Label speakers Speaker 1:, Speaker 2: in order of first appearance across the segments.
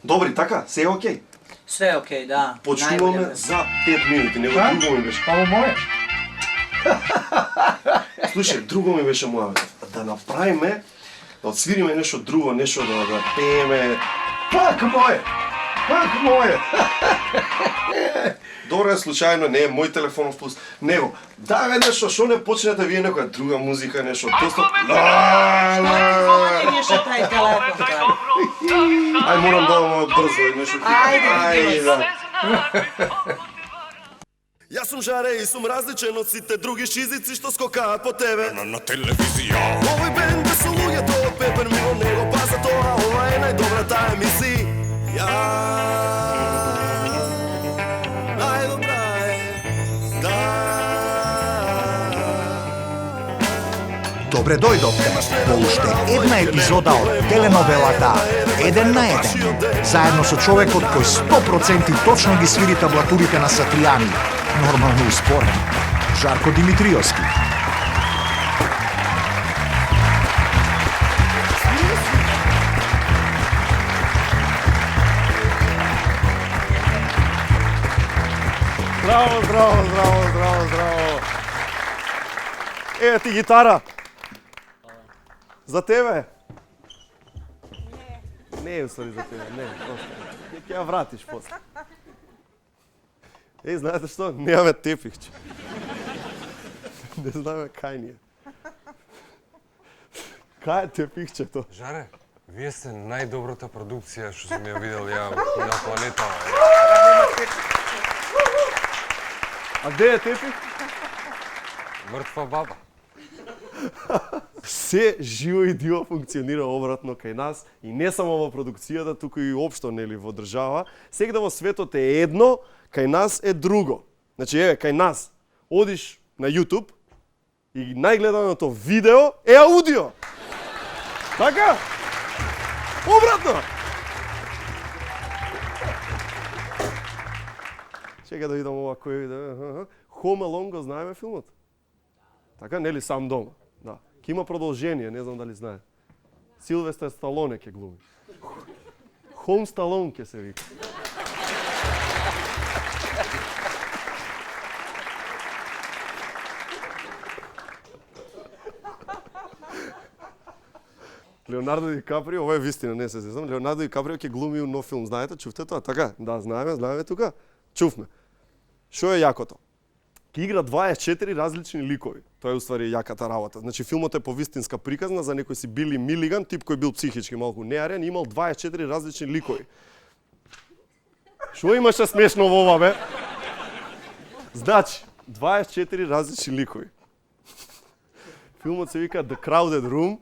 Speaker 1: Добри, така, се е окей.
Speaker 2: Sve je okej, da.
Speaker 1: Почнуваме за 5 минути, него друго ми беше.
Speaker 3: Само моје.
Speaker 1: Слушај, друго ми беше муавет. Да направиме, да отсвириме нешто друго, нешто да пееме. Пак моје! Пак моје! Добре, случајно, не е мој телефонов пуст. Него, даве нешто, шо не почнете вие некоја друга музика, нешто, тесто...
Speaker 2: Više taj telefon.
Speaker 1: Ај, морам да одам брзо, нешто...
Speaker 2: Ајде.
Speaker 1: Јас сум жаре и сум различен од сите други шизици што скокаат по тебе
Speaker 4: на телевизија.
Speaker 1: Овој бенд без луѓето од Пепер мимо него, па за тоа ова е најдобрата емисија. Најдобра е, да.
Speaker 3: Добре дојдовте во уште една епизода од теленовелата Еден на еден, заедно со човекот кој 100% точно ги свири таблатурите на Сатријани, нормално успорен, Жарко Димитриевски.
Speaker 1: Здраво, здраво, здраво, здраво, здраво. Еве ти гитара. За тебе? Не е усвари за тебе, не, просто. Ќе ја вратиш после. Знаете што? Немаме тепихче. Не знаме кај ни е. Кај е тепихчето?
Speaker 4: Жаре, вие сте најдобрата продукција што сум ја видел ја на планета.
Speaker 1: А где е тепих?
Speaker 4: Мртва баба.
Speaker 1: Се живо и диво функционира обратно кај нас и не само во продукцијата, туку и општо нели во држава. Сегда во светот е едно, кај нас е друго. Значи еве кај нас одиш на YouTube и најгледаното видео е аудио. Така? Обратно. Чека да видам ова кој видео. Home Alone го знаеме филмот? Така, нели Сам дома? Да. Ке има продолжение, не знам дали знае. Силвестер Сталоне ќе глуми. Home Stallone ќе се вика. Леонардо Ди Каприо, ова е вистина, не се зезам. Леонардо Ди Каприо ќе глуми у нов филм, знаете, чувте тоа? Така? Да, знаеме тука. Чувме. Шо е јакото? Ке игра 24 различни ликови. Тоа е уствари јаката работа. Значи филмот е повистинска приказна за некој си Били Милиган, тип кој бил психички малку неарен, имал 24 различни ликови. Шо имаше смешно во ова, бе? Значи, 24 различни ликови. Филмот се вика The Crowded Room,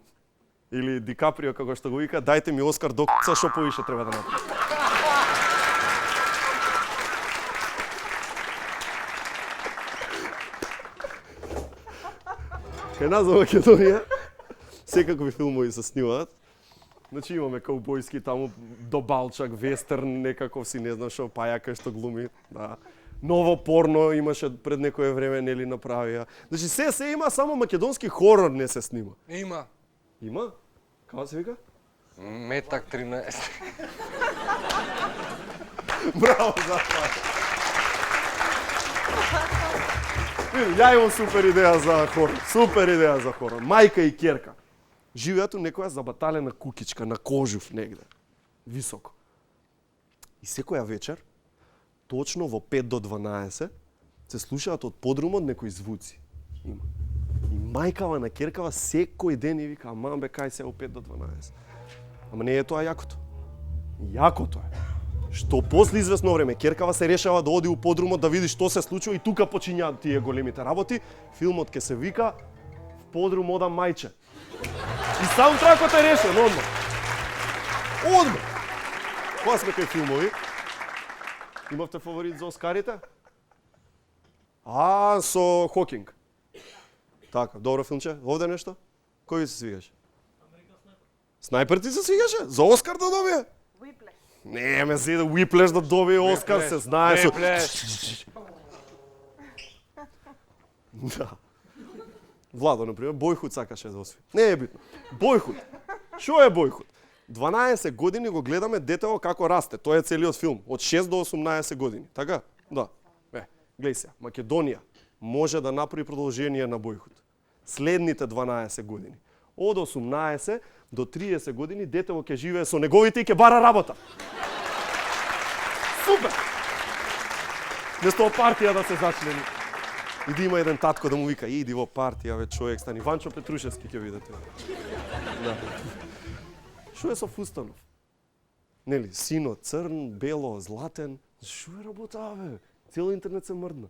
Speaker 1: или Ди Каприо како што го вика, дајте ми Оскар до к***а, шо повише треба да направи. Кај нас во Македонија секакви филмови се снимаат. Значи имаме каубојски таму до Балчак, вестерн, некаков си не знам шо, пајака што глуми, да. Ново порно имаше пред некое време нели направија. Значи се има, само македонски хорор не се снима.
Speaker 4: Има.
Speaker 1: Има? Како се вика?
Speaker 4: Метак 13.
Speaker 1: Браво за това. Ја имам супер идеја за хорор. Супер идеја за хорор. Мајка и ќерка живеат у некоја забаталена кукичка на кожув негде, високо. И секоја вечер, точно во 5 до 12, се слушаат од подрумот некои звуци. Има. И мајкава на ќеркава секој ден и вика, мам бе, кај се у 5 до 12. Ама не е тоа јакото. Јакото е што после известно време ќеркава се решава да оди у подрумот да види што се случува и тука почињаат тие големите работи. Филмот ќе се вика В подрум ода мајче. И саундтракот е решен, одма. Кога сме кај филмови? Имавте фаворит за Оскарите? Со Хокинг. Така, добро филмче. Овде нешто? Кој ви се свигаше? Снайпер ти се свигаше? За Оскар да добие? Не, ме си да Уиплеш да добие Оскар, се знае со... Да. Владо, например, Бојхуд сакаше да освои. Не е битно. Бојхуд. Шо е Бојхуд? 12 години го гледаме детево како расте. Тоа е целиот филм. Од 6 до 18 години. Така? Да. Гледај се, Македонија може да направи продолжение на Бојхот. Следните 12 години. Од 18 до 30 години детево ќе живее со неговите и ќе бара работа. Супер! Место партија да се зачлени. И да има еден татко да му вика, иди во партија, бе, човек, стани. Ванчо Петрушевски ќе видите. Да. Шо е со Фустанов? Нели, сино, црн, бело, златен. Шо е работа, бе? Цел интернет се мрдна.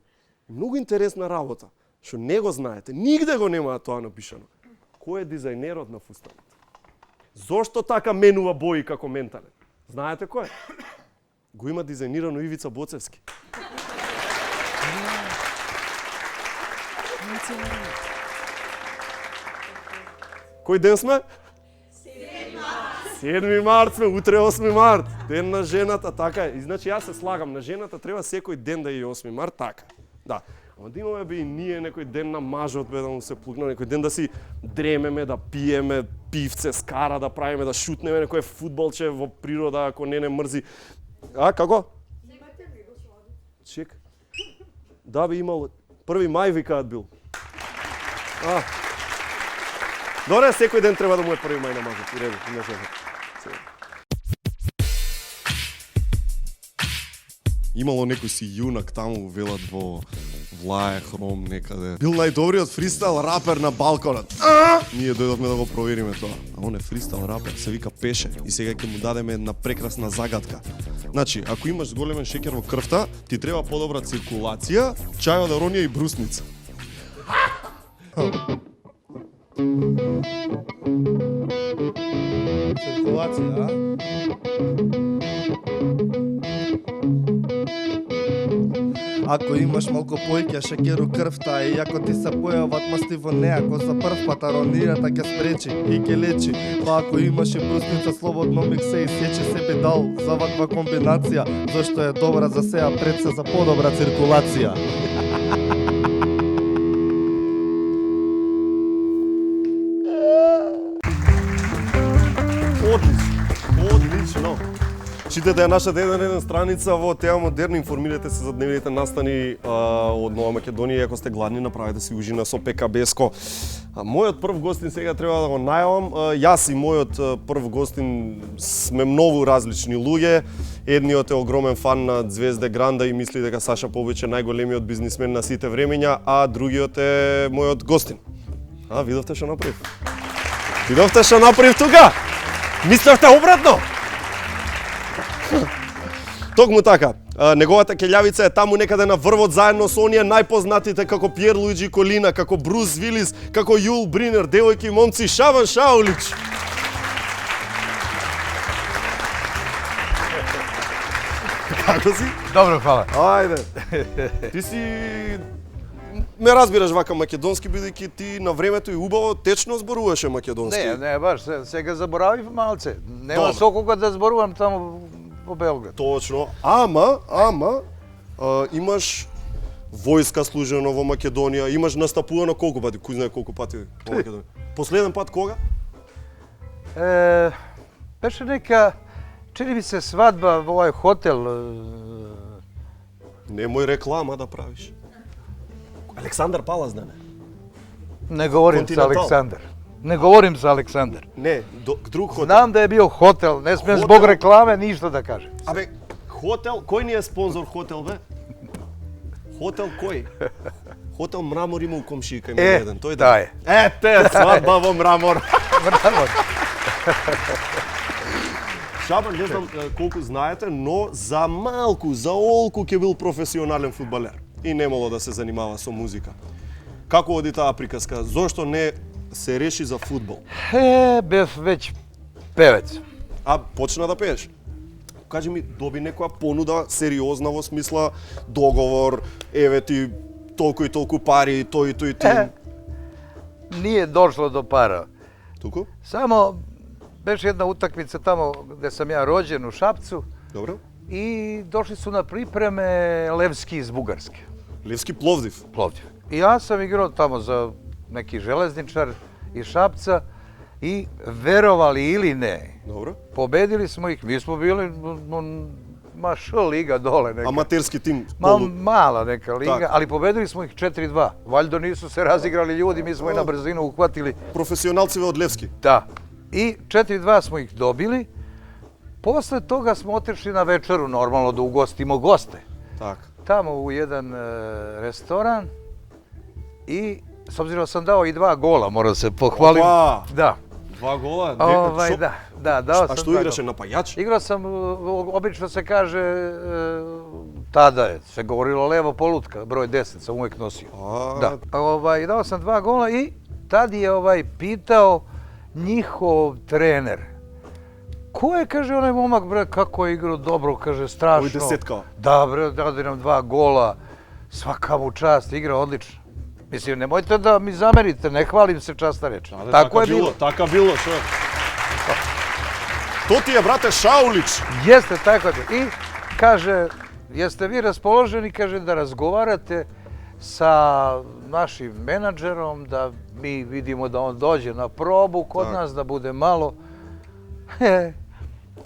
Speaker 1: Многу интересна работа, што не го знаете. Нигде го нема тоа напишано. Кој е дизајнерот на Фустанот? Зошто така менува бои како ментален? Знаете кој? Го има дизајнирано Ивица Боцевски. Кој ден сме? 7 март сме, утре 8 март, ден на жената, така е. И значи јас се слагам, на жената треба секој ден да е 8 март, така. Да. Ама да имаме бе и ние некој ден на мажот, бе да му се плукне, некој ден да си дремеме, да пиеме пивце, скара, да правиме, да шутнеме некој фудбалче во природа, ако не мрзи. А, како? Чек. Да бе имал, 1 мај викаат бил. Добре, секој ден треба да му е 1 мај на мажот, и реду, на жената. Имало некој си јунак таму, велат во Влаја Хром некаде. Бил најдобриот фристайл рапер на Балканот. Ние дојдовме да го провериме тоа. А он е фристайл рапер, се вика Пеше. И сега ќе му дадеме една прекрасна загадка. Значи, ако имаш големен шеќер во крвта, ти треба подобра циркулација, чајот да ронија и брусница.
Speaker 5: Циркулација, а? Ако имаш малку појќе шеќер у крвта и ако ти се појават масти во неа, кој за прв пат аронирата ќе спречи и ќе лечи. Па ако имаш и брусница, слободно миксе и сечи себе дал за ваква комбинација, зашто е добра за сеа пред се за подобра циркулација.
Speaker 1: Одлично. Читате ја нашата еден страница во Теа Модерна, информирате се за дневните настани од Нова Македонија. Ако сте гладни, направете си ужина со ПКБ-ско. Мојот прв гостин сега треба да го најавам. Јас и мојот прв гостин сме многу различни луѓе. Едниот е огромен фан на Звезде Гранда и мисли дека Саша Побич е најголемиот бизнисмен на сите времења, а другиот е мојот гостин. Видовте што направив? Видовте што направив тука? Мислевте обратно? Токму така. Неговата келјавица е таму некаде на врвот заедно со оние најпознатите како Пиер Луиджи Колина, како Брус Вилис, како Јул Бринер, девојки и момци, Шабан Шаулич. Како си?
Speaker 6: Добро, фала.
Speaker 1: Ајде. Ти си ме разбираш вака македонски, бидејќи ти на времето и убаво течно зборуваше македонски.
Speaker 6: Не, баш, сега заборавив малце. Нема
Speaker 1: Добро.
Speaker 6: со кога да зборувам таму во Белград.
Speaker 1: Точно. Ама, имаш војска служено во Македонија, имаш настапувано колку пати, кој знае колку пати во Македонија. Последен пат кога?
Speaker 6: Беше нека, чини ми се свадба во овој хотел.
Speaker 1: Немој реклама да правиш. Александар Палас, да не?
Speaker 6: Не говорим за
Speaker 1: Континентал.
Speaker 6: Александар. Не говорим за Александар.
Speaker 1: Не, друг хотел.
Speaker 6: Знам да е био хотел, не смеем
Speaker 1: Хотел?
Speaker 6: због рекламе ништо да кажем.
Speaker 1: Абе, хотел, кој ни е спонзор хотел, бе? Хотел кој? Хотел Мрамор има у комшија има еден, тој
Speaker 6: да е.
Speaker 1: Ете, свадба во Мрамор.
Speaker 6: Браво.
Speaker 1: Шабан, не знам колку знаете, но за малку, за олку ќе бил професионален фудбалер и немало да се занимава со музика. Како оди таа приказка? Зошто не се реши за фудбал?
Speaker 6: Бев веќе певец.
Speaker 1: А почна да пееш? Кажи ми, доби некоја понуда сериозна во смисла договор, еве ти толку и толку пари, тој и тој тим.
Speaker 6: Nije došlo do para.
Speaker 1: Туку?
Speaker 6: Само беше една утакмица тамо где сам ја роđен у Шапцу
Speaker 1: Добро.
Speaker 6: и дошли su на припреме Левски из Бугарske.
Speaker 1: Левски Пловдив.
Speaker 6: Пловдив. I ja sam igrao tamo za neki železničar iz Šapca I verovali ili ne,
Speaker 1: Dobro.
Speaker 6: pobedili smo ih, mi smo bili liga dole neka.
Speaker 1: Amaterski tim.
Speaker 6: Mala neka liga,
Speaker 1: Tak.
Speaker 6: ali pobedili smo ih 4-2. Valjda nisu se razigrali ljudi, mi smo ih na brzinu uhvatili.
Speaker 1: Profesionalcive od Levski.
Speaker 6: Da. I 4-2 smo ih dobili. Posle toga smo otišli na večeru, normalno da ugostimo goste.
Speaker 1: Tak.
Speaker 6: Tamo u jedan restoran i s obzirom sam dao i 2 gola, moram se pohvaliti.
Speaker 1: Opa!
Speaker 6: Da.
Speaker 1: 2 gola?
Speaker 6: Da, dao sam
Speaker 1: A što
Speaker 6: 2
Speaker 1: igraše,
Speaker 6: gola.
Speaker 1: napajač?
Speaker 6: Igrao sam, obično se kaže, tada je se govorilo levo polutka, broj 10 sam uvijek nosio. Da. Dao sam 2 gola i tad je pitao njihov trener. Ko je, kaže, onaj momak, bre, kako je igrao dobro, kaže, strašno.
Speaker 1: Ovo je desetkao.
Speaker 6: Da, bre, dade nam 2 gola, svaka mu čast, igra odlično. Mislim, nemojte da mi zamerite, ne hvalim se, časta reč. Tako je bilo.
Speaker 1: Tako je bilo, čovjek. To ti je, brate, Šaulić.
Speaker 6: Jeste, tako je bilo. I kaže, jeste vi raspoloženi, kaže, da razgovarate sa našim menadžerom, da mi vidimo da on dođe na probu kod nas, da bude malo.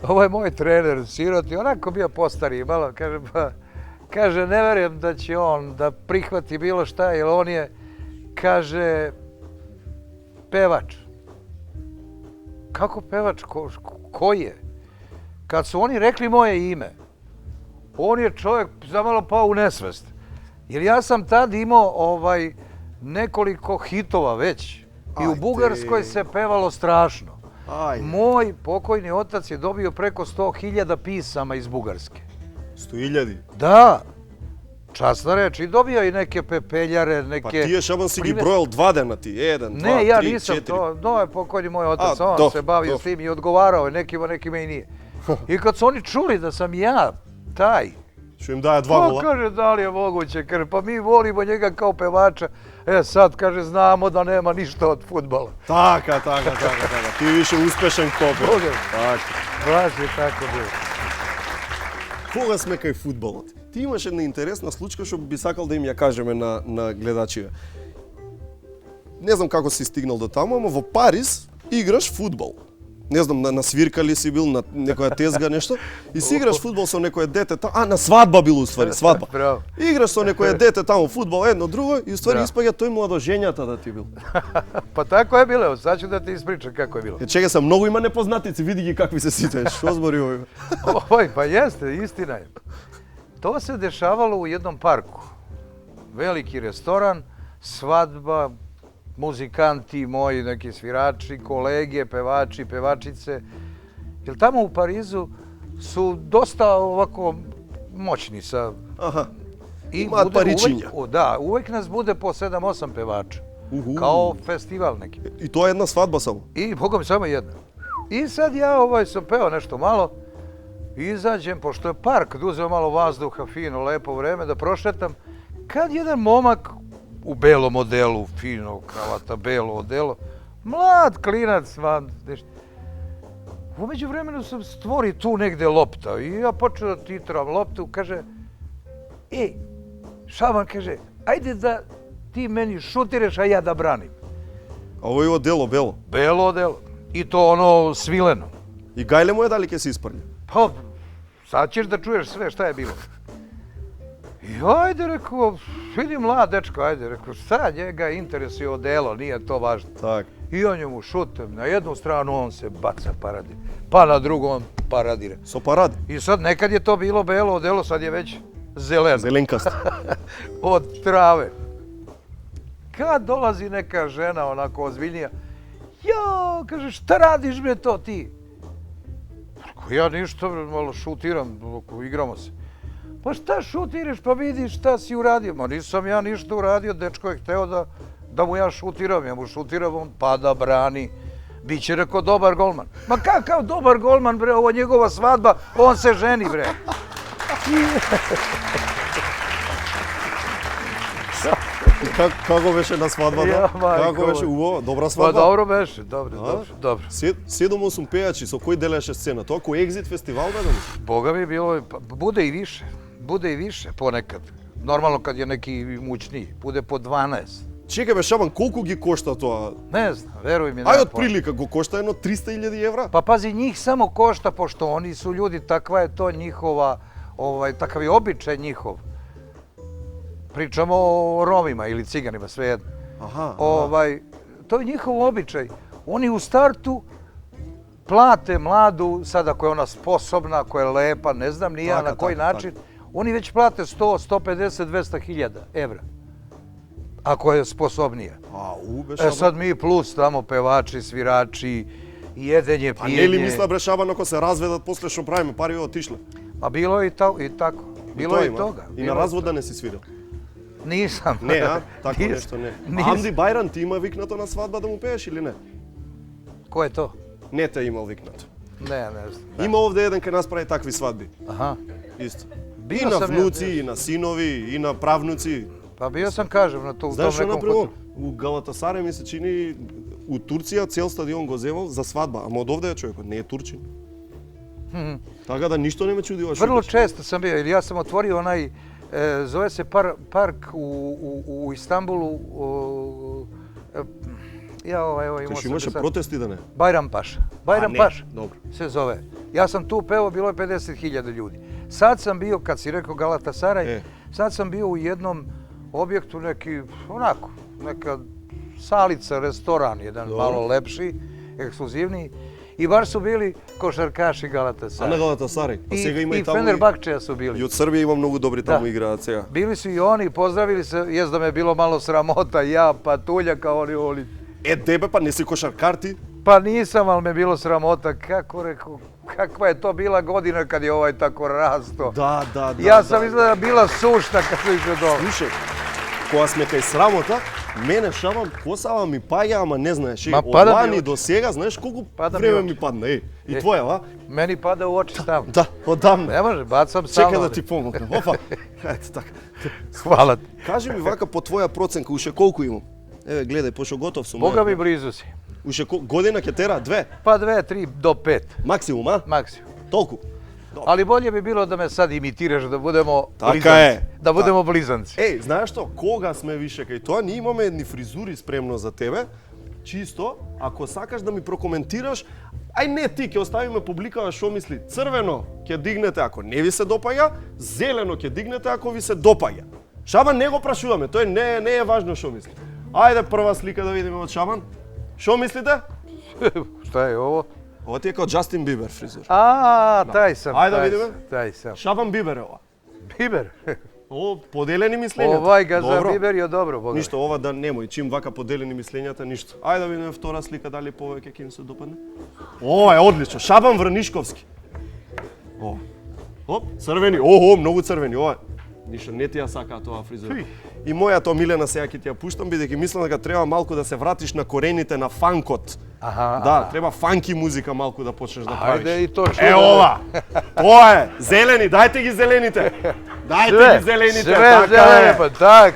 Speaker 6: Ovo je moj trener, siroti, onako bio postariji malo, kaže, ne verujem da će on da prihvati bilo šta, jer on je, kaže, pevač. Kako pevač? Ko je? Kad su oni rekli moje ime, on je čovjek zamalo pao u nesvest. Jer ja sam tad imao nekoliko hitova već. I u Bugarskoj se pevalo strašno. Moj pokojni otac je dobio preko 100.000 pisama iz Bugarske.
Speaker 1: 100.000?
Speaker 6: Da, časna reč. I dobio i neke pepeljare, neke...
Speaker 1: Pa ti je, Šaban, si gi brojal 2 dana ti, 1, 2, 3, 4.
Speaker 6: Ne, ja nisam, to je pokojni moj otac, on se bavio s tim i odgovarao je nekima i nije. I kad su oni čuli da sam ja taj...
Speaker 1: Što im daje 2 gola?
Speaker 6: Pa kaže, da li je moguće, kaže, pa mi volimo njega kao pevača. Sad, kaže, znamo da nema ništa od fudbala.
Speaker 1: Така. Ти više uspešan копер. Така.
Speaker 6: Baš je tako bilo.
Speaker 1: Кога сме кај фудбалот? Ти имаш една интересна случка што би сакал да им ја кажеме на гледачите. Не знам како си стигнал до таму, ама во Париз играш фудбал. Не знам, на свирка ли си бил, на некоја тезга, нешто, и си играш фудбал со некое дете таму, на свадба бил уствари, свадба.
Speaker 6: Браво.
Speaker 1: Играш со некое дете таму фудбал, едно друго, и уствари испаѓа тој младожењата да ти бил.
Speaker 6: Pa tako je bilo, sad ću da ti ispričam kako je bilo.
Speaker 1: Чекај се, многу има непознатици, види ги какви се сите, што збори овој?
Speaker 6: Oj, pa jeste, istina je. To se dešavalo u jednom parku. Veliki restoran, svadba, muzikanti moji, neki svirači, kolege, pevači, pevačice. Jer tamo u Parizu su dosta ovako moćni sa...
Speaker 1: Aha,
Speaker 6: I
Speaker 1: imaat paričinja.
Speaker 6: Da, uvek nas bude po 7-8 pevača. Kao festival neki.
Speaker 1: I to je jedna svadba samo?
Speaker 6: I, Boga mi, samo jedna. I sad ja sam peo nešto malo, izađem, pošto je park, da uzeo malo vazduha, fino, lepo vreme, da prošetam, kad jedan momak u belom odelu, fino, kravata, belo odelo, mlad klinac, umeđu vremenu sam stvori tu negde lopta i ja počeo da titram loptu, kaže, Šaban, kaže, ajde da ti meni šutireš, a ja da branim.
Speaker 1: A ovo je odelo, belo?
Speaker 6: Belo odelo. I to ono svileno.
Speaker 1: I gajle mu je da li ke se isprlja?
Speaker 6: Pa, sad ćeš da čuješ sve šta je bilo. I ajde, rekao, vidi mlad dečko, ajde, rekao, šta njega interesuje odelo, nije to važno.
Speaker 1: Tak.
Speaker 6: I on njemu šutem, na jednu stranu on se baca paradire, pa na drugu on paradire.
Speaker 1: So parad?
Speaker 6: I sad nekad je to bilo belo odelo, sad je već zeleno.
Speaker 1: Zelenkast.
Speaker 6: Od trave. Kad dolazi neka žena onako ozbiljnija, jo, kaže, šta radiš bre to ti? Rekao, ja ništa, malo šutiram, igramo se. Pa šta šutiraš, pa vidiš šta si uradio? Ma nisam ja ništa uradio, dečko je hteo da mu ja šutiram, ja mu šutiram, on pada, brani. Biće, rekao, dobar golman. Ma kakav dobar golman, bre, ovo je njegova svadba, on se ženi, bre.
Speaker 1: Како беше на свадбата? Како беше убаво? Добра
Speaker 6: Pa
Speaker 1: свадба?
Speaker 6: dobro beše, dobro.
Speaker 1: 7-8 пејачи, со кој делеше сцена? Тоа кој екзит фестивал бе?
Speaker 6: Boga mi bilo, bude i više ponekad. Normalno kad je neki imućniji, bude po 12.
Speaker 1: Чекај бе, Шабан, колку ги кошта тоа?
Speaker 6: Ne znam, veruj mi.
Speaker 1: Ај
Speaker 6: nemam
Speaker 1: од
Speaker 6: pojma.
Speaker 1: прилика го кошта едно 300.000 евра?
Speaker 6: Pa pazi, njih samo košta, pošto oni su ljudi, takva je to njihova, takav je običaj njihov. Pričamo o Romima ili Ciganima, svejedno.
Speaker 1: Аха.
Speaker 6: To je njihov običaj. Oni u startu plate mladu, sad ako je ona sposobna, ako je lepa, ne znam ni ja
Speaker 1: Taka,
Speaker 6: na koji
Speaker 1: taka,
Speaker 6: način, oni već plate 100, 150, 200.000 evra. Ako je sposobnija.
Speaker 1: Бе,
Speaker 6: E
Speaker 1: Шабан.
Speaker 6: sad mi plus tamo pevači, svirači, jedenje,
Speaker 1: А не ли
Speaker 6: pijenje.
Speaker 1: мисла бре, Шабан, ако се разведат после што правиме, пари отишле?
Speaker 6: Pa bilo je i tako. Bilo je i
Speaker 1: има.
Speaker 6: toga.
Speaker 1: И
Speaker 6: Bilo
Speaker 1: на
Speaker 6: je
Speaker 1: развод да не си свирил?
Speaker 6: Nisam.
Speaker 1: Не, а? Тако
Speaker 6: Nisam.
Speaker 1: нешто не.
Speaker 6: Nisam.
Speaker 1: Амди Бајран, ти има викнато на свадба да му пееш или не?
Speaker 6: Ko je to?
Speaker 1: Не те имал викнато.
Speaker 6: Ne znam.
Speaker 1: Има овде еден кај нас прави такви свадби.
Speaker 6: Aha.
Speaker 1: Исто.
Speaker 6: Bio
Speaker 1: И на
Speaker 6: sam ja,
Speaker 1: внуци,
Speaker 6: bio
Speaker 1: и на синови, и на правнуци.
Speaker 6: Pa bio sam, kažem, na to, u
Speaker 1: Знаеш
Speaker 6: tom
Speaker 1: што
Speaker 6: nekom
Speaker 1: направил?
Speaker 6: hotelu.
Speaker 1: У Галатасарај ми се чини у Турција цел стадион го земал за свадба, ама од овде е човекот, не е турчин. Така да ништо не ме чуди ова што
Speaker 6: Vrlo
Speaker 1: кажеш.
Speaker 6: često sam bio, jer ja sam otvorio onaj, zove se park u Istanbulu, evo imao
Speaker 1: Кај што
Speaker 6: sam
Speaker 1: имаше
Speaker 6: ga sad.
Speaker 1: протести да не?
Speaker 6: Bajram Paša. Bajram
Speaker 1: не,
Speaker 6: Paša
Speaker 1: dobro.
Speaker 6: se zove. Ja sam tu peo, bilo je 50.000 ljudi. Sad sam bio, kad si rekao Galatasaraj, sad sam bio u jednom objektu neki, onako, neka salica, restoran, jedan malo lepši, ekskluzivniji. I baš su bili košarkaši
Speaker 1: А на
Speaker 6: Galatasaraj.
Speaker 1: Галатасарај. А сега има
Speaker 6: I
Speaker 1: и таму.
Speaker 6: Fenerbahčeja su
Speaker 1: И
Speaker 6: bili.
Speaker 1: од Србија има многу добри таму
Speaker 6: Да.
Speaker 1: играат сега.
Speaker 6: Bili su i oni, pozdravili se, jest da me je bilo malo sramota, ja, Patuljak, kao oni.
Speaker 1: Е, дебе, па не си кошаркар ти?
Speaker 6: Pa nisam, ali me je bilo sramota. Kako rekao, kakva je to bila godina kad je ovaj tako rasto.
Speaker 1: Да, да, да.
Speaker 6: Ja sam
Speaker 1: да.
Speaker 6: izgleda bila sušta kad su išli dole.
Speaker 1: Слушај, кога сме кај срамота, мене Шабан косава ми паѓа, ама не знаеш.
Speaker 6: Ма,
Speaker 1: Од
Speaker 6: пада ми
Speaker 1: лани
Speaker 6: очи.
Speaker 1: до сега, знаеш колку
Speaker 6: Пада ми
Speaker 1: време
Speaker 6: очи.
Speaker 1: ми падна, и
Speaker 6: Е.
Speaker 1: твоја, а?
Speaker 6: Meni pada u oči stavno.
Speaker 1: Да, одамна.
Speaker 6: Ne može, bacam stalno.
Speaker 1: Чекај да ти помогнем. Опа. Ето така.
Speaker 6: Hvala ti.
Speaker 1: Кажи ми вака по твоја проценка, уште колку имам? Еве, гледај, пошто готов сум.
Speaker 6: Boga mi blizu si.
Speaker 1: Уште година ќе тера? 2?
Speaker 6: Pa 2, 3 do 5
Speaker 1: Максимум, а?
Speaker 6: maksimum.
Speaker 1: Толку?
Speaker 6: Ali bolje bi bilo da me sad imitiraš, da budemo
Speaker 1: Така
Speaker 6: blizanci.
Speaker 1: е.
Speaker 6: Da budemo blizanci.
Speaker 1: Еј, знаеш што? Кога сме више кај тоа, ние имаме едни фризури спремно за тебе. Чисто, ако сакаш да ми прокоментираш, ај не ти, ќе оставиме публикава што мисли. Црвено ќе дигнете ако не ви се допаѓа, зелено ќе дигнете ако ви се допаѓа. Шабан не го прашуваме, тој не е важно што мисли. Ајде прва слика да видиме од Шабан. Што мислите?
Speaker 6: Šta je ovo?
Speaker 1: Ова ти е као Джастин Бибер фризур.
Speaker 6: A, taj sam.
Speaker 1: Ajde da
Speaker 6: taj
Speaker 1: vidimo.
Speaker 6: sam, Taj sam.
Speaker 1: Шабан Бибер е ова.
Speaker 6: Biber.
Speaker 1: О, поделени мислењата.
Speaker 6: Ovaj ga za
Speaker 1: Добро.
Speaker 6: Biber je dobro, Boga.
Speaker 1: Ништо, ова да немој, чим вака поделени мислењата, ништо. Ајде да видиме втора слика, дали повеќе ќе им се допадне. Ова е одлично, Шабан Врнишковски. Ова. Оп, црвени, многу црвени, ова. Ништо, не ти ја сака тоа фризура. И мојата омилена сега ќе ти ја пуштам, бидејќи мислам дека треба малку да се вратиш на корените на фанкот.
Speaker 6: Aha,
Speaker 1: Да, треба фанки музика малку да почнеш да правиш.
Speaker 6: Ajde i to
Speaker 1: Е, ова! Тоа е! Зелени, дајте ги зелените! Дајте ги зелените,
Speaker 6: sve
Speaker 1: така
Speaker 6: zelene,
Speaker 1: е!
Speaker 6: pa tak.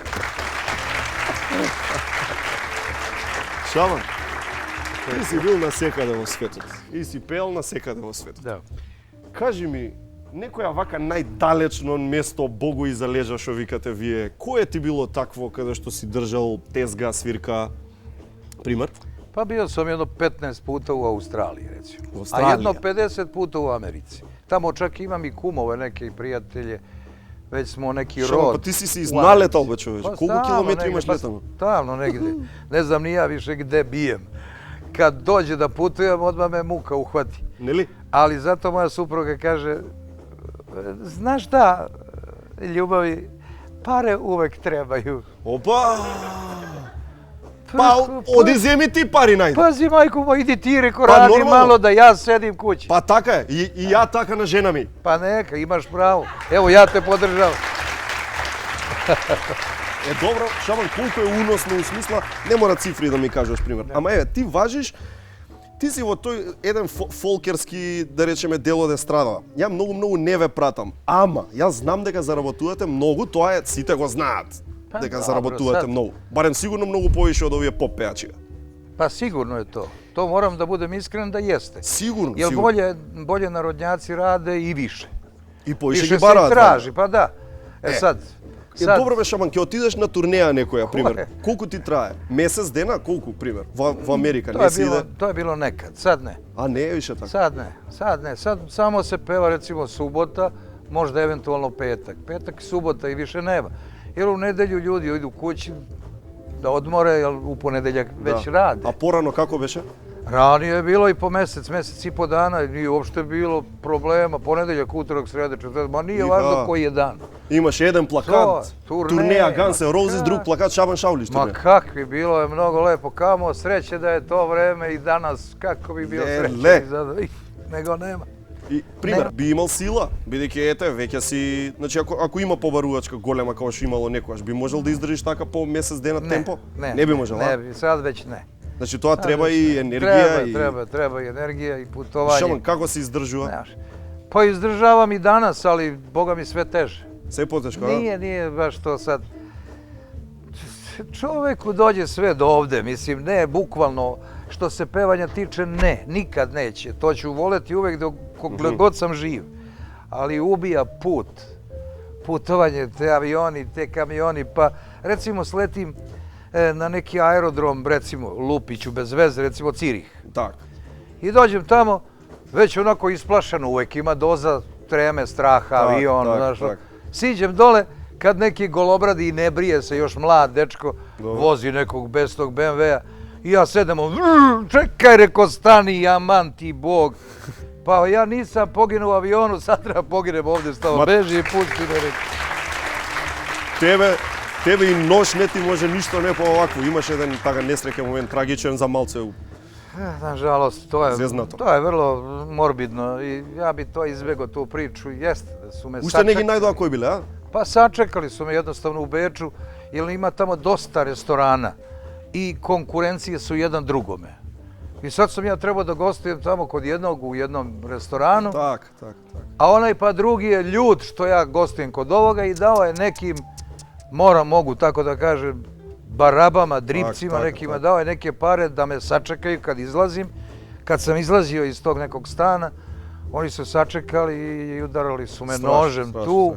Speaker 1: Шабан, ти си бил насекаде во светот. И си пеел насекаде во светот.
Speaker 6: Da.
Speaker 1: Кажи ми, некоја вака најдалечно место Богу и залежа што викате вие, кое ти било такво каде што си држал тезга, свирка, пример?
Speaker 6: Pa bio sam jedno 15 puta u Australiji, recimo.
Speaker 1: U Australiji?
Speaker 6: A jedno 50 puta u Americi. Tamo čak imam i kumove, neke i prijatelje. Već smo neki
Speaker 1: Шабан,
Speaker 6: rod.
Speaker 1: па ти си
Speaker 6: u
Speaker 1: изналетал,
Speaker 6: Americi.
Speaker 1: бе, човече.
Speaker 6: Pa
Speaker 1: Колку
Speaker 6: stalno
Speaker 1: километри
Speaker 6: negdje,
Speaker 1: имаш
Speaker 6: pa
Speaker 1: летано?
Speaker 6: Stalno negdje. Ne znam ni ja više gde bijem. Kad dođe da putujem, odmah me muka uhvati.
Speaker 1: Нели?
Speaker 6: Ali zato moja supruga kaže, znaš šta, ljubavi, pare uvek trebaju.
Speaker 1: Опа! Па, оди земи ти пари најде.
Speaker 6: Pazi, majko moj, idi ti, reko,
Speaker 1: Pa,
Speaker 6: radi
Speaker 1: normalno.
Speaker 6: malo da ja sedim kući.
Speaker 1: Па така е, и ја така на жена ми.
Speaker 6: Pa neka, imaš pravo. Evo, ja te podržavam.
Speaker 1: Е, добро, Шабан, колку е уносно у смисла, не мора цифри да ми кажеш пример. Ама еве, ти важиш, ти си во тој еден фолкерски, да речеме, дел од естрадата. Ја многу не ве пратам, ама јас знам дека заработувате многу, тоа е, сите го знаат.
Speaker 6: Па,
Speaker 1: Дека
Speaker 6: добро,
Speaker 1: заработувате
Speaker 6: сад.
Speaker 1: многу. Барем сигурно многу повише од овие поп пеачи.
Speaker 6: Pa sigurno je to. To moram da budem iskren da jeste.
Speaker 1: Сигурно,
Speaker 6: Jer
Speaker 1: сигурно.
Speaker 6: bolje narodnjaci rade i više.
Speaker 1: И повише
Speaker 6: Više
Speaker 1: ги
Speaker 6: se i
Speaker 1: бараат.
Speaker 6: traži, pa da.
Speaker 1: E.
Speaker 6: Sad,
Speaker 1: добро бе, Шабан, ќе отидеш на турнеја некоја, пример.
Speaker 6: Кое?
Speaker 1: Колку ти трае? Месец дена, колку, пример? Во Америка
Speaker 6: To
Speaker 1: не
Speaker 6: je
Speaker 1: се
Speaker 6: bilo,
Speaker 1: иде?
Speaker 6: to je bilo nekad, sad ne.
Speaker 1: А не е више така.
Speaker 6: Sad ne, sad samo se peva recimo subota, možda eventualno petak. Petak i subota i više nema. Jer u nedelju ljudi idu kući da odmore, jer u ponedeljak već rade.
Speaker 1: А порано како беше?
Speaker 6: Ranije je bilo i po mesec i po dana, nije uopšte bilo problema. Ponedeljak, utorak, sreda, četvrtak, ma nije važno koji je dan.
Speaker 1: Имаше еден плакат, турнеја Guns N' Roses, друг плакат Шабан Шаулиш.
Speaker 6: Ma kakvi, bilo je mnogo lepo. Kamo sreće da je to vreme i danas, kako bi bio sreće nego nema.
Speaker 1: И пример, би имал сила, бидејќи ете, веќе си, значи ако има побарувачка голема како што имало некогаш, би можел да издржиш така по месец дена темпо? Не би можел,
Speaker 6: Ne bi, sad već ne.
Speaker 1: Значи тоа треба и енергија и
Speaker 6: Treba i energija i putovanje.
Speaker 1: Шаман како се издржува?
Speaker 6: Znaš, pa izdržavam i danas, ali Boga mi sve teže.
Speaker 1: Се потешко, а?
Speaker 6: Nije baš to sad. Čoveku dođe sve do ovde, mislim, ne, bukvalno, što se pevanja tiče, ne, nikad neće. To ću voleti uvek dok god sam živ. Ali ubija put, putovanje, te avioni, te kamioni, pa recimo sletim na neki aerodrom, recimo Lupiću, bez veze, recimo Cirih.
Speaker 1: Так.
Speaker 6: I dođem tamo, već onako isplašeno, uvek ima doza treme, straha, avion, znaš. Siđem dole, kad neki golobradi i ne brije se, još mlad dečko, vozi nekog bez tog BMW-a i ja sedem, čekaj, reko, stani, aman ti Bog. Pa ja nisam poginuo u avionu, sad treba poginem ovde s tobom, beži i pusti me, reko.
Speaker 1: Тебе и нож не ти може ништо не по овакво. Имаш еден така несреќен момент, трагичен за малце.
Speaker 6: Nažalost,
Speaker 1: Zeznato.
Speaker 6: to je vrlo morbidno i ja bi to izbjegao tu priču. Jeste da su me
Speaker 1: Уште не ги
Speaker 6: sačekali.
Speaker 1: најдоа кои биле, а?
Speaker 6: Pa sačekali su me jednostavno u Beču, jer ima tamo dosta restorana i konkurencije su jedan drugome. I sad sam ja trebao da gostujem tamo kod jednog u jednom restoranu,
Speaker 1: Так.
Speaker 6: a onaj pa drugi je ljud što ja gostujem kod ovoga i dao je nekim, mogu tako da kažem, barabama, dripcima nekima, dao je neke pare da me sačekaju kad izlazim. Kad sam izlazio iz tog nekog stana, oni su sačekali i udarali su me nožem tu.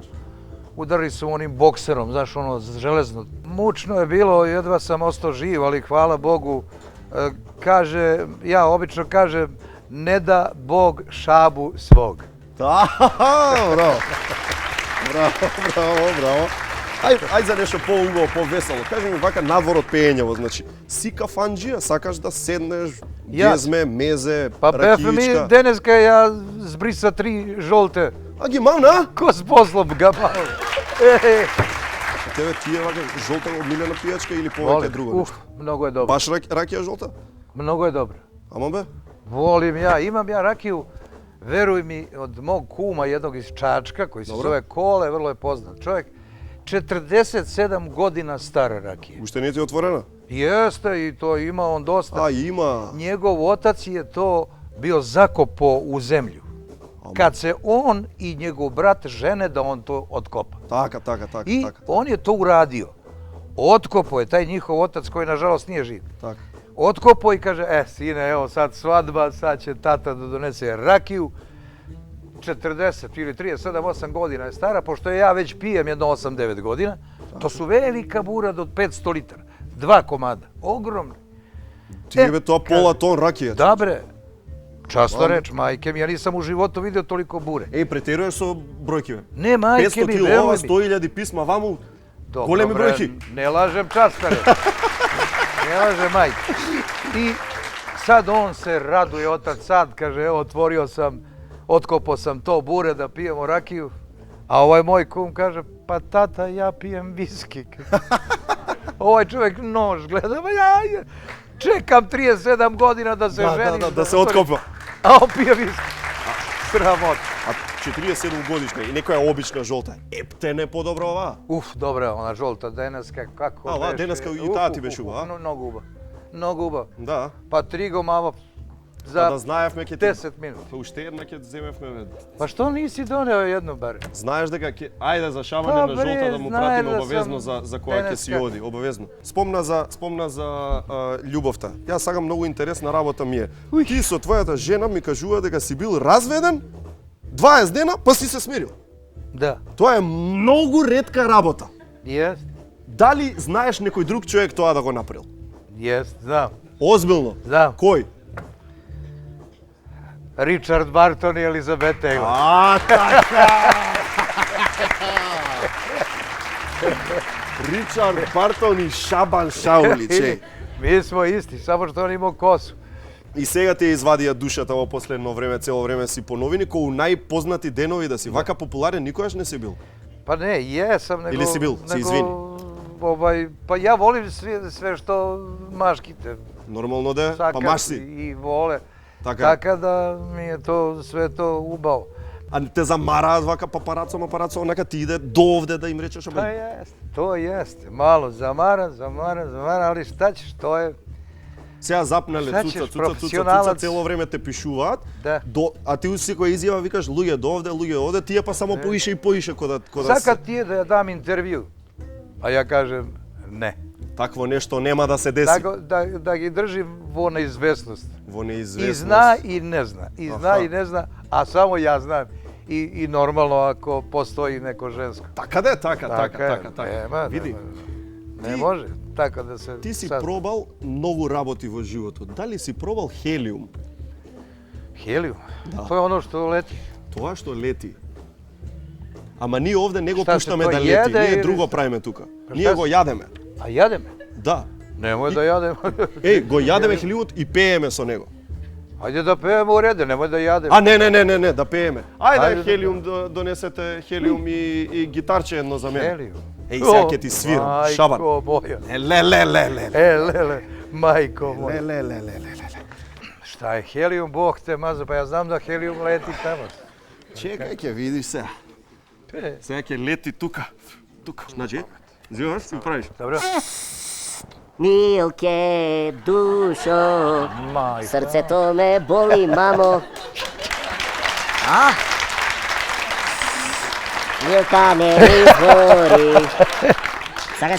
Speaker 6: Udarili su onim bokserom, znaš, ono železno. Mučno je bilo, jedva sam ostao živ, ali hvala Bogu. Kaže, ja obično kažem, ne da Bog Šabu svog.
Speaker 1: Браво. Браво. Ај за нешто поуго, повесело. Кажи ми вака надвор од пеењево, значи, си кафанџија, сакаш да седнеш, гезме, мезе,
Speaker 6: Pa bef mi
Speaker 1: ракијичка.
Speaker 6: deneska ja zbrisa 3 žolte.
Speaker 1: А ги мам, на?
Speaker 6: Ko s poslom ga malo.
Speaker 1: Тебе тие вака жолта омилена пијачка или повеќе друго нешто?
Speaker 6: Mnogo je dobro.
Speaker 1: Баш ракија жолта?
Speaker 6: Mnogo je dobro.
Speaker 1: Ама бе?
Speaker 6: Volim ja, imam ja rakiju, veruj mi, od mog kuma jednog iz Čačka, koji se zove Kole, vrlo je poznat čovjek, 47 godina stara rakija.
Speaker 1: Уште не ти е отворена?
Speaker 6: Jeste, i to ima on dosta.
Speaker 1: А, има.
Speaker 6: Njegov otac je to bio zakopo u zemlju. Kad se on i njegov brat žene da on to otkopa.
Speaker 1: Така.
Speaker 6: I on je to uradio. Otkopao je taj njihov otac koji nažalost nije živ.
Speaker 1: Така.
Speaker 6: Otkopao i kaže, sine, evo sad svadba, sad će tata da donese rakiju. 40 ili 37, 8 godina je stara, pošto ja već pijem jedno 8-9 godina. To su velika burad od 500 litara. 2 komada, ogromni.
Speaker 1: Ти е бе тоа пола тон ракија.
Speaker 6: Da bre, časna reč, majke mi, ja nisam u životu vidio toliko bure.
Speaker 1: Еј, претеруваш со бројки, бе.
Speaker 6: Ne, majke
Speaker 1: 500
Speaker 6: mi,
Speaker 1: кило,
Speaker 6: veruj
Speaker 1: ова,
Speaker 6: mi.
Speaker 1: 100.000 писма, ваму,
Speaker 6: Dobro,
Speaker 1: големи
Speaker 6: bre,
Speaker 1: бројки.
Speaker 6: Ne lažem, časna reč. Ne lažem, majke. I sad on se raduje, otac sad, kaže, evo, otvorio sam, otkopao sam to bure da pijemo rakiju. A ovaj moj kum kaže, pa tata, ja pijem viski. Ovaj čovjek nož gleda, pa ja čekam 37 godina da se ženim.
Speaker 1: Да се откопа.
Speaker 6: A on pije viski. Sramot.
Speaker 1: А 47 годишна и некоја обична жолта. Епте не подобро ова.
Speaker 6: Dobra, ona žolta deneska, kako
Speaker 1: A, ova
Speaker 6: beše.
Speaker 1: deneska i tаа ти беше убава?
Speaker 6: Mnogo uba. Mnogo uba.
Speaker 1: Да.
Speaker 6: Pa 3 gomava
Speaker 1: Да
Speaker 6: za
Speaker 1: знаевме ќе
Speaker 6: 10 minuta.
Speaker 1: Па уште една ќе земевме, бе.
Speaker 6: Pa što nisi doneo jednu bar?
Speaker 1: Знаеш дека ќе ајде за шавање на
Speaker 6: Добре,
Speaker 1: жолта да му
Speaker 6: знаеш
Speaker 1: пратиме
Speaker 6: да
Speaker 1: обавезно
Speaker 6: сам
Speaker 1: за која ќе си
Speaker 6: денеска.
Speaker 1: оди, обавезно. Спомна за љубовта. Јас сакам многу интересна работа ми е. Ти со твојата жена ми кажува дека си бил разведен 20 дена, па си се смирил.
Speaker 6: Da.
Speaker 1: Тоа е многу ретка работа.
Speaker 6: Jest,
Speaker 1: Дали знаеш некој друг човек тоа да го направил?
Speaker 6: jest, znam.
Speaker 1: Озбилно?
Speaker 6: Znam.
Speaker 1: Кој?
Speaker 6: Richard Barton i Elizabeth Taylor.
Speaker 1: така! Ричард Бартон и Шабан Шаулич, еј.
Speaker 6: Mi smo isti, samo što on imao kosu.
Speaker 1: И сега те извадија душата во последно време, цело време си по новини, кој у најпознати денови да си вака популарен никогаш не си бил.
Speaker 6: Pa ne, jesam, nego...
Speaker 1: Ili si bil, se izvini.
Speaker 6: Pa ja volim sve što maškite.
Speaker 1: Нормално да е, па
Speaker 6: Sakad
Speaker 1: маш си.
Speaker 6: I vole.
Speaker 1: Така.
Speaker 6: Така da mi je to sve to ubao.
Speaker 1: А те замараат вака папарацо, онака ти иде до овде да им речеш,
Speaker 6: Pa
Speaker 1: абе,
Speaker 6: jeste, to jeste. Malo zamaran, ali šta ćeš, to je...
Speaker 1: сега запнале
Speaker 6: Sad
Speaker 1: цуца,
Speaker 6: ćeš
Speaker 1: цуца,
Speaker 6: profesionalac.
Speaker 1: цело време те пишуваат,
Speaker 6: Да.
Speaker 1: а ти у секоја изјава викаш луѓе до овде, тие па само поише и поише кода
Speaker 6: Sad kad ti je da ja dam intervju, a ja kažem ne.
Speaker 1: такво нешто нема да се деси
Speaker 6: Da gi držim vo neizvesnost.
Speaker 1: во
Speaker 6: I
Speaker 1: неизвестност.
Speaker 6: zna i ne zna. I zna
Speaker 1: Aha.
Speaker 6: i ne zna, a samo ja znam. I normalno ako postoji neko žensko.
Speaker 1: Така да е, така.
Speaker 6: Nema,
Speaker 1: Види,
Speaker 6: ne
Speaker 1: Ti-
Speaker 6: može tako da se...
Speaker 1: ти си
Speaker 6: sad-
Speaker 1: пробал многу работи во животот. Дали си пробал хелиум?
Speaker 6: Helijum? To je ono što leti.
Speaker 1: Тоа што лети. Ама ние овде не го
Speaker 6: Šta se
Speaker 1: пуштаме
Speaker 6: to
Speaker 1: да лети,
Speaker 6: једе
Speaker 1: ние
Speaker 6: или
Speaker 1: друго
Speaker 6: šta?
Speaker 1: правиме тука.
Speaker 6: Па
Speaker 1: Ние
Speaker 6: šta
Speaker 1: го
Speaker 6: се-
Speaker 1: јадеме.
Speaker 6: A jademe?
Speaker 1: Да.
Speaker 6: Nemoj da jademo.
Speaker 1: Еј, го јадеме хелиумот и пееме со него.
Speaker 6: Ajde da pevamo u redu, nemoj da jademo.
Speaker 1: А, не, да пееме. Ајде,
Speaker 6: Ајде да
Speaker 1: хелиум, донесете хелиум и гитарче едно за мене.
Speaker 6: Helijum.
Speaker 1: Еј, сега ќе ти свирам, Шабан.
Speaker 6: Majko moja.
Speaker 1: Ле.
Speaker 6: Lele, majko moja.
Speaker 1: Ле.
Speaker 6: Šta je helijum, Bog te mazo, pa ja znam da helijum leti tamo.
Speaker 1: Чекај, ќе видиш сега.
Speaker 6: E,
Speaker 1: Сега ќе лети тука. Значи, зиваш и правиш.
Speaker 6: Dobro?
Speaker 7: Milke, dušo,
Speaker 6: Majko.
Speaker 7: srce me boli, mamo. A? Milka ne izgori. Sada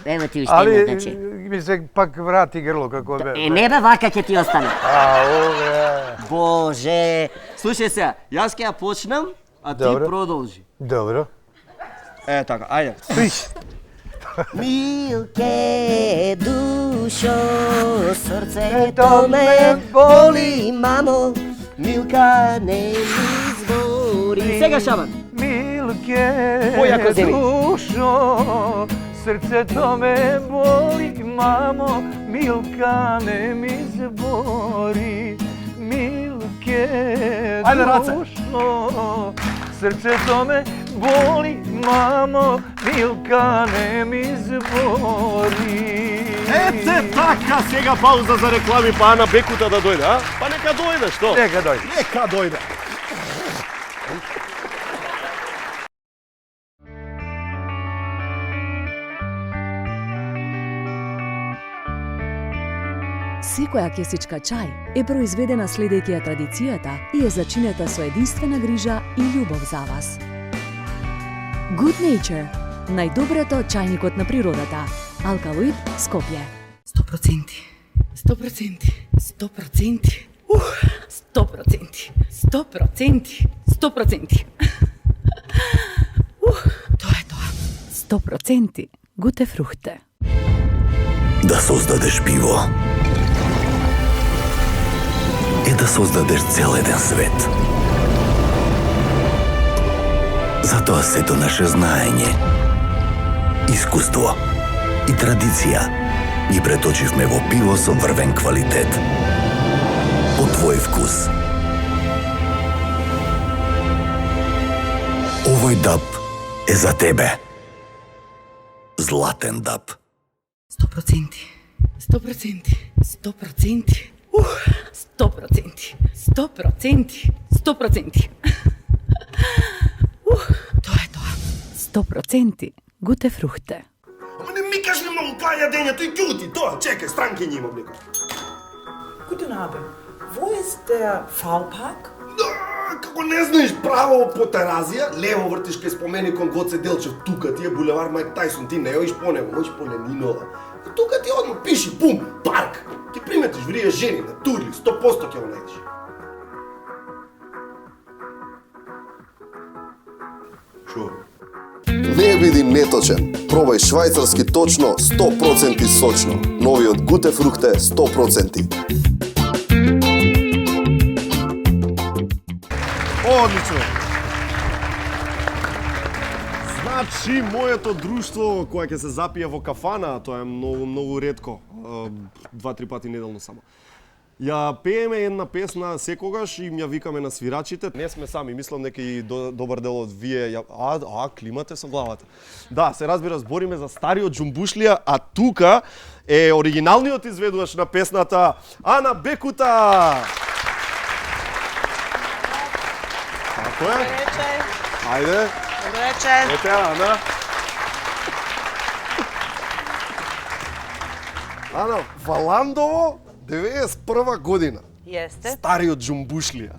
Speaker 7: evo ti još
Speaker 6: Ali
Speaker 7: jedno, znači.
Speaker 6: mi se pak vrati grlo kako be.
Speaker 7: Ne be vaka će ti ostane.
Speaker 6: A, ove.
Speaker 7: Bože. Slušaj se, јас ќе ја почнам, a ti
Speaker 6: Dobro.
Speaker 7: продолжи.
Speaker 6: Dobro.
Speaker 1: Е, така, ајде.
Speaker 7: Milke, dušo, srce
Speaker 6: to me
Speaker 7: boli, mamo. Milka ne izgori. Сега Шабан.
Speaker 6: Milke,
Speaker 7: Pojako zimi.
Speaker 6: dušo, srce to me boli, mamo, Milka ne mi zbori. Milke,
Speaker 1: Ajde, Race.
Speaker 6: dušo, srce to me boli, mamo, Milka ne mi zbori.
Speaker 1: Ете така, сега пауза за реклами, па Ана Бекута да дојде, а? Па нека дојде, што?
Speaker 6: Neka dojde.
Speaker 1: Нека дојде.
Speaker 8: Секоја кесичка чај е произведена следејќи ја традицијата и е зачинета со единствена грижа и љубов за вас. Good Nature, најдоброто чајникот на природата. Алкалоид, Скопје.
Speaker 9: 100%, 100%, 100%, 100%, 100%, 100%. Тоа е тоа.
Speaker 8: 100% Гуте фрухте.
Speaker 10: Да создадеш пиво е да создадеш цел еден свет. Затоа сето наше знаење, искуство и традиција ги преточивме во пиво со врвен квалитет. По твој вкус. Овој даб е за тебе. Златен даб.
Speaker 9: 100%, 100%, 100%, 100%, 100%, 100%. Тоа е тоа.
Speaker 8: 100% Гуте фрухте.
Speaker 1: Ама не ми кажи многу кај јадењето и ѓути, тоа, чекај, странки ќе имам некој.
Speaker 11: Guten Abend. Wo ist der V-Park?
Speaker 1: Како не знаеш право по Теразија, лево вртиш кај споменикон Гоце Делчев, тука ти е булевар Мајк Тајсон, ти не оиш по него, оиш по Ленинова. Тука ти одма пиши, пум, парк. Ти приметиш врие жени на турли, 100% ќе го најдеш. Шо? Не биди неточен. Пробај швајцарски точно 100% сочно. Новиот Гуте фрукте 100%. Одлично. Значи, моето друштво, кое ќе се запие во кафана, тоа е многу ретко, 2-3 пати неделно само. Ја пееме една песна секогаш и ја викаме на свирачите. Не сме сами, мислам дека и добар дел од вие климате со главата. Да, се разбира, збориме за стариот Џумбушлија, а тука е оригиналниот изведувач на песната Ана Бекута. Како е? Ајде.
Speaker 12: Добро вечер.
Speaker 1: Ете, Ана. Ана, Валандово, 91 година.
Speaker 12: Јесте.
Speaker 1: Стариот Џумбушлија.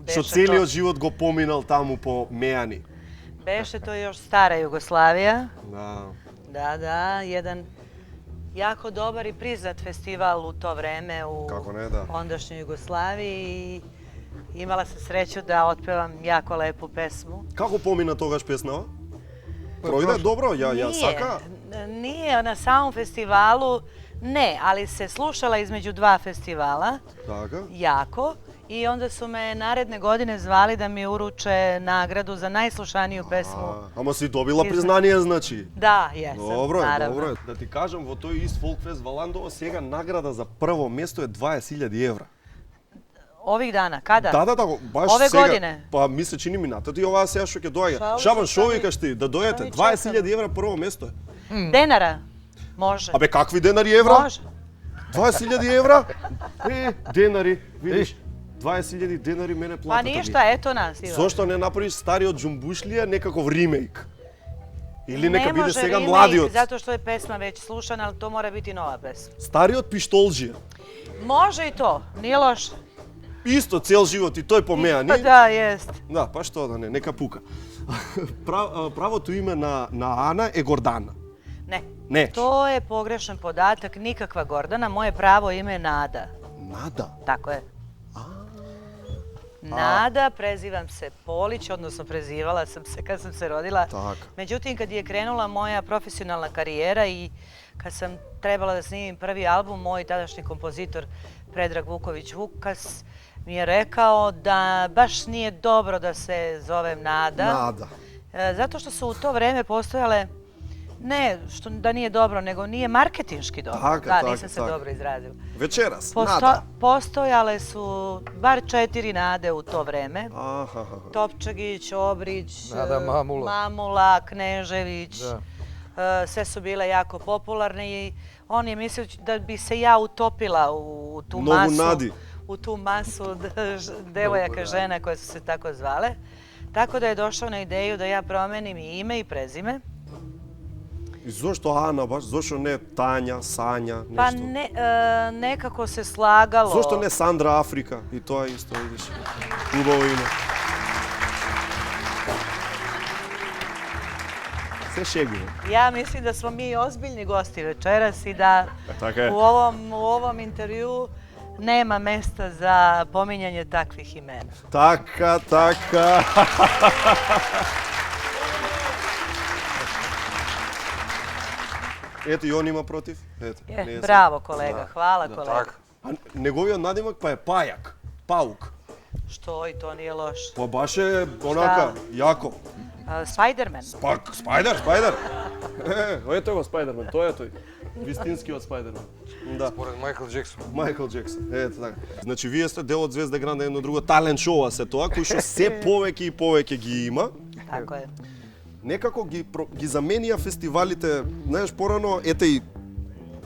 Speaker 1: Што целиот живот го поминал таму по Мејани.
Speaker 12: Беше тоа још стара Југославија.
Speaker 1: Да.
Speaker 12: Да, еден јако добар и признат фестивал у то време у ондашњој Југославија и имала се среќу да отпевам јако лепу песму.
Speaker 1: Како помина тогаш песнава? Пројде добро, ја сака?
Speaker 12: Nije na samom festivalu, ne, ali se slušala između dva festivala, jako. I onda su me naredne godine zvali da mi uruče nagradu za najslušaniju pesmu.
Speaker 1: Ама си добила признание, значи?
Speaker 12: Да, jesam,
Speaker 1: Добро е,
Speaker 12: naravno.
Speaker 1: добро е. Да ти кажам, во тој ист Фолкфест Валандово сега награда за прво место е 20.000 евра.
Speaker 12: Ovih dana, kada?
Speaker 1: Да, баш
Speaker 12: Ove
Speaker 1: сега.
Speaker 12: godine?
Speaker 1: Па ми се чини минатото и оваа сега што ќе доаѓа. Шабан, шо викаш ти? Да дојдете, 20.000 евра прво место е.
Speaker 12: Денара? Može.
Speaker 1: Абе, какви денари евра?
Speaker 12: Može.
Speaker 1: 20.000 евра? Денари, видиш? 20.000 денари мене платата.
Speaker 12: Pa ništa, eto nas. Ivo.
Speaker 1: Зошто не направиш стариот Џумбушлија некаков ремейк? Или нека
Speaker 12: Ne
Speaker 1: биде
Speaker 12: može
Speaker 1: сега
Speaker 12: remake,
Speaker 1: младиот?
Speaker 12: zato što je pesma već slušana, ali to mora biti nova pesma.
Speaker 1: Стариот Пиштолџија.
Speaker 12: Može i to, nije loše.
Speaker 1: Исто цел живот и тој по Мејани.
Speaker 12: Pa da, jest.
Speaker 1: Да, па што да не, нека пука. Правото име на Ана е Гордана.
Speaker 12: Ne.
Speaker 1: Ne.
Speaker 12: To je pogrešan podatak, nikakva Gordana, moje pravo ime je Nada.
Speaker 1: Nada?
Speaker 12: Tako je. Nada, prezivam se Polić, odnosno prezivala sam se kad sam se rodila. Međutim, kad je krenula moja profesionalna karijera i kad sam trebala da snimim prvi album, moj tadašnji kompozitor Predrag Vuković Vukas mi je rekao da baš nije dobro da se zovem Nada. Zato što su u to vreme postojale, ne da nije dobro, nego nije marketinški dobro. Da, nisam se dobro izrazila.
Speaker 1: Večeras, Nada.
Speaker 12: Postojale su bar 4 Nade u to vreme. Topčagić, Obrić, Mamula, Knežević. Sve su bile jako popularne i on je mislio da bi se ja utopila u tu masu. U tu masu devojaka, žena koje su se tako zvale. Tako da je došao na ideju da ja promenim i ime i prezime.
Speaker 1: И зошто Ана баш? Зошто не Тања, Сања, нешто?
Speaker 12: Pa nekako se slagalo.
Speaker 1: Зошто не Сандра Африка? И тоа исто, видиш. Убаво име. Се шегувам.
Speaker 12: Ja mislim da smo mi ozbiljni gosti večeras i da u ovom intervju nema mesta za pominjanje takvih imena.
Speaker 1: Така. Ето и он има против. Ето.
Speaker 12: Браво колега, hvala kolega.
Speaker 1: А неговиот надимак па е Пајак, Паук.
Speaker 12: Što i to nije loše.
Speaker 1: Па баш е онака, јако.
Speaker 12: Spider-Man.
Speaker 1: Спајдер. Ето го Спајдермен, тој е тој. Вистинскиот Спајдермен. Да.
Speaker 4: Според
Speaker 1: Майкл Джексон. Ето така. Значи вие сте дел од Звезда Гранда, едно друго талент шоу се тоа, кој што се повеќе и повеќе ги има.
Speaker 12: Така е.
Speaker 1: Некако ги заменија фестивалите, знаеш, порано, ете и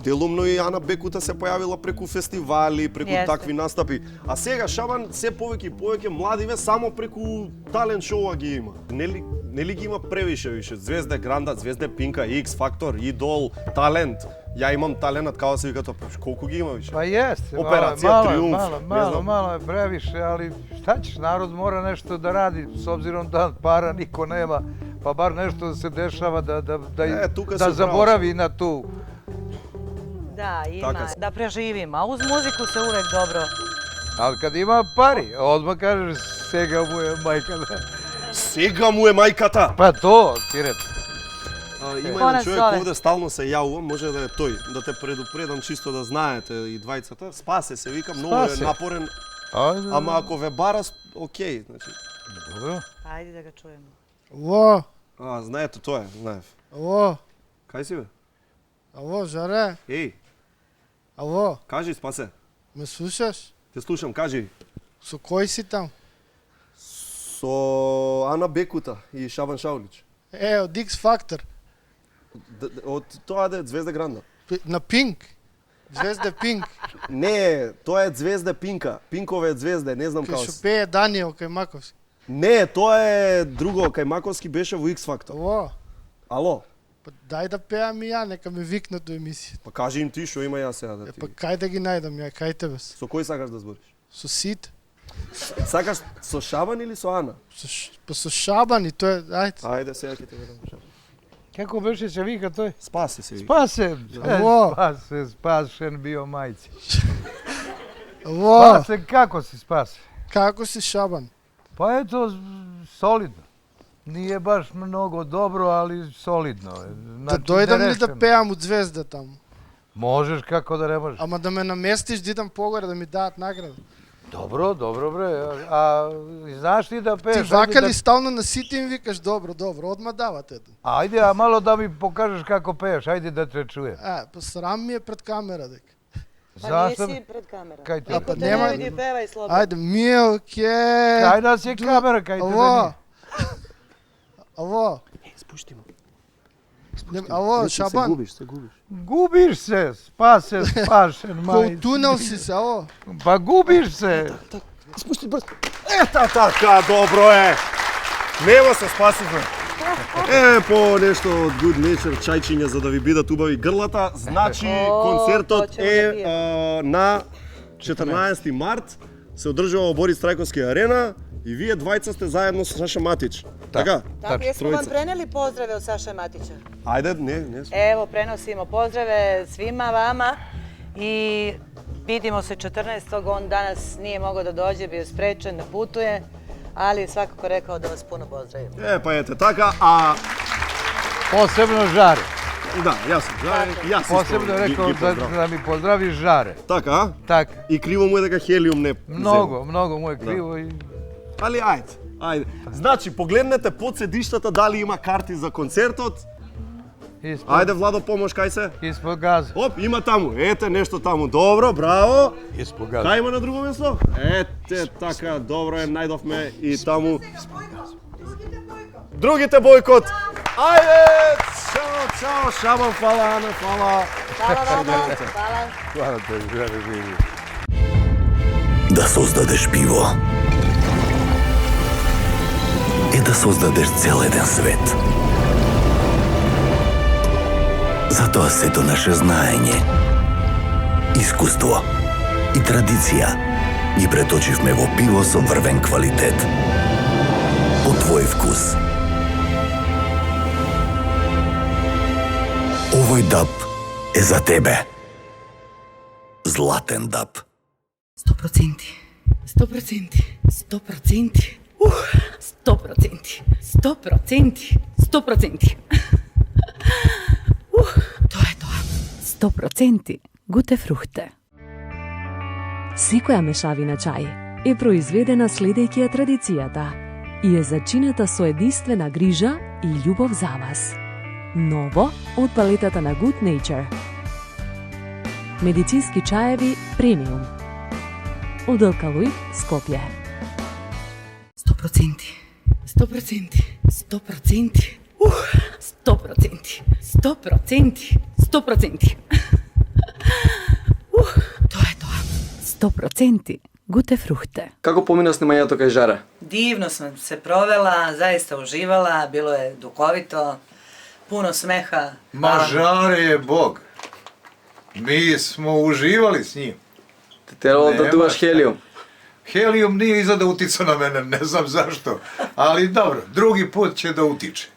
Speaker 1: делумно и Ана Бекута се појавила преку фестивали, преку такви настапи. А сега Шабан се повеќе и повеќе младиве само преку талент шоуа ги има. Нели ги има превише? Звезда Гранда, Звезда Пинка, X Factor, Идол, Талент. Ја имам таленат, као се вика тоа. Колку ги има више?
Speaker 6: Pa jeste, malo je previše, ali šta ćeš, narod mora nešto da radi, s obzirom da para niko nema, pa bar nešto da se dešava, da zaboravi na tu.
Speaker 12: Da, ima, da preživim, a uz muziku se uvek dobro.
Speaker 6: Ali kad ima pari, odmah kažeš, sega mu je majkata.
Speaker 1: Сега му е мајката.
Speaker 6: Pa to, ti reći.
Speaker 1: Има
Speaker 12: Ko
Speaker 1: jedan
Speaker 12: nas
Speaker 1: čovjek
Speaker 12: zove?
Speaker 1: ovdje, stalno se javува, може да е той. Да те предупредам чисто да знаете и двајцата. Спасе се, вика, много
Speaker 6: Спасе.
Speaker 1: е напорен.
Speaker 6: Ajde.
Speaker 1: Ама ако ве бара, окей. Значи.
Speaker 6: Dobro.
Speaker 12: Ajde da ga čujemo.
Speaker 5: Ало,
Speaker 1: Знаете, тоа е, знаев.
Speaker 5: ало,
Speaker 1: Кај си бе?
Speaker 5: ало, Жаре,
Speaker 1: Еј,
Speaker 5: ало,
Speaker 1: кажи, Спасе.
Speaker 5: ме слушаш?
Speaker 1: Те слушам, кажи.
Speaker 5: Со кој си там?
Speaker 1: Со Ана Бекута и Шабан Шаулич.
Speaker 5: Од X Factor,
Speaker 1: Од тоа да е Звезда Гранда.
Speaker 5: на Пинк, Звезда Пинк,
Speaker 1: Не, тоа е Звезда Пинка. Пинкове звезде, не знам
Speaker 5: кај
Speaker 1: како.
Speaker 5: што пее Даниел кај Маковски.
Speaker 1: Не, тоа е друго, кај Маковски беше во X Factor.
Speaker 5: Ало,
Speaker 1: Ало,
Speaker 5: па дај да пеам и ја, нека ме викнат до емисија.
Speaker 1: па кажи им ти што има јас сега да ти.
Speaker 5: Па кај да ги најдам ја, кај тебе?
Speaker 1: Со кој сакаш да збориш?
Speaker 5: Со сите?
Speaker 1: Сакаш со Шабан или со Ана?
Speaker 5: Па со Шабан и тоа, ајде.
Speaker 1: Ајде сега ќе те видам.
Speaker 6: Kako beše se vika to je?
Speaker 1: Спаси се. вика.
Speaker 6: Spasen.
Speaker 5: Alo.
Speaker 6: Spasen bio majci.
Speaker 5: Ало,
Speaker 6: Spasen, kako si spasen?
Speaker 5: како си Шабан?
Speaker 6: Pa eto, solidno. Nije baš mnogo dobro, ali solidno.
Speaker 5: Да дојдам ли да пеам од Звезда таму?
Speaker 6: Možeš, kako da ne možeš.
Speaker 5: Ама да ме наместиш, да идам погоре да ми дадат награда.
Speaker 6: Dobro, dobro bre. A znaš ti da
Speaker 5: Ти
Speaker 6: peš?
Speaker 5: вака ли стално на сите им викаш добро, добро, одма давате еден.
Speaker 6: Ajde, a malo da mi pokažeš kako peš. Ajde da te čujem.
Speaker 5: Па срам ми е пред камера дека.
Speaker 12: Pa
Speaker 6: Zašto?
Speaker 12: nisi pred kamerom.
Speaker 6: Kaj ti?
Speaker 5: A pa
Speaker 12: Ako te
Speaker 5: nema-
Speaker 12: ne vidi, pevaj slobodno.
Speaker 5: Ајде, Милке.
Speaker 6: Kaj nas je kamera, kaj tebe
Speaker 5: Ало.
Speaker 6: nije?
Speaker 5: Ало.
Speaker 1: Спушти ме.
Speaker 5: Ало, Шабан.
Speaker 1: се губиш.
Speaker 6: Gubiš se, spasen, spašen,
Speaker 5: Кол
Speaker 6: majci.
Speaker 5: тунел си се, ало.
Speaker 6: Pa gubiš se.
Speaker 1: Спушти брз. Ета така, добро е. Нема се спасивме. По нешто од Good Nature чајчиња за да ви бидат убави грлата. Значи
Speaker 12: О,
Speaker 1: концертот
Speaker 12: то ќе да
Speaker 1: е
Speaker 12: пиеме.
Speaker 1: на 14 март се одржува во Борис Трајковски арена и вие двајца сте заедно со Саша Матич. Така?
Speaker 12: Tako, jesmo vam
Speaker 1: Trojica.
Speaker 12: preneli pozdrave od Saše Matića?
Speaker 1: Ајде, не.
Speaker 12: Evo, prenosimo pozdrave svima vama i vidimo se 14. On danas nije mogao da dođe, bio je sprečen, ne putuje, ali je svakako rekao da vas puno pozdravim.
Speaker 1: Па ете така, а
Speaker 6: Posebno žare.
Speaker 1: да, јас сум. Јас
Speaker 6: Posebno je rekao da mi pozdraviš žare.
Speaker 1: Така, а?
Speaker 6: Tak,
Speaker 1: И криво му е дека хелиум не
Speaker 6: mnogo mu je krivo i...
Speaker 1: Али ајде. Значи, погледнете под седиштата дали има карти за концертот. Ајде, Владо, помош, кај се?
Speaker 6: Ispod gaza.
Speaker 1: Оп, има таму. Ете, нешто таму. Добро, браво.
Speaker 6: Ispod gaza.
Speaker 1: Кај има на друго место? Ете, така, добро е, најдовме и таму. Другите бойкот. Ајде, чао, Шабан, фала, Ана, фала.
Speaker 12: Hvala vama, hvala.
Speaker 6: Hvala te, žare živi.
Speaker 10: Да создадеш пиво е да создадеш цел еден свет. Затоа сето наше знаење, искуство и традиција ги преточивме во пиво со врвен квалитет. По твој вкус. Овој даб е за тебе. Златен даб.
Speaker 9: 100%. 100%. 100%. 100%. 100%. 100%. To je to.
Speaker 8: 100% gute fruhte. Секоја мешавина чај е произведена следејќи ја традицијата и е зачинета со единствена грижа и љубов за вас. Ново од палетата на Good Nature. Медицински чаеви премиум. Од Алкалоид Скопје.
Speaker 9: 100%. 100%. 100%. 100%. 100%. 100%. To je to.
Speaker 8: 100% gute fruhte.
Speaker 7: Како помина снимањето кај Жара?
Speaker 12: Divno sam se provela, zaista uživala, bilo je duhovito, puno smeha.
Speaker 6: Ma Žare je bog. Mi smo uživali s njim.
Speaker 7: Trebalo da
Speaker 6: Nema
Speaker 7: duvaš
Speaker 6: šta.
Speaker 7: helijum.
Speaker 6: Helijum nije izgleda uticao na mene, ne znam zašto. Ali dobro, drugi put će da utiče.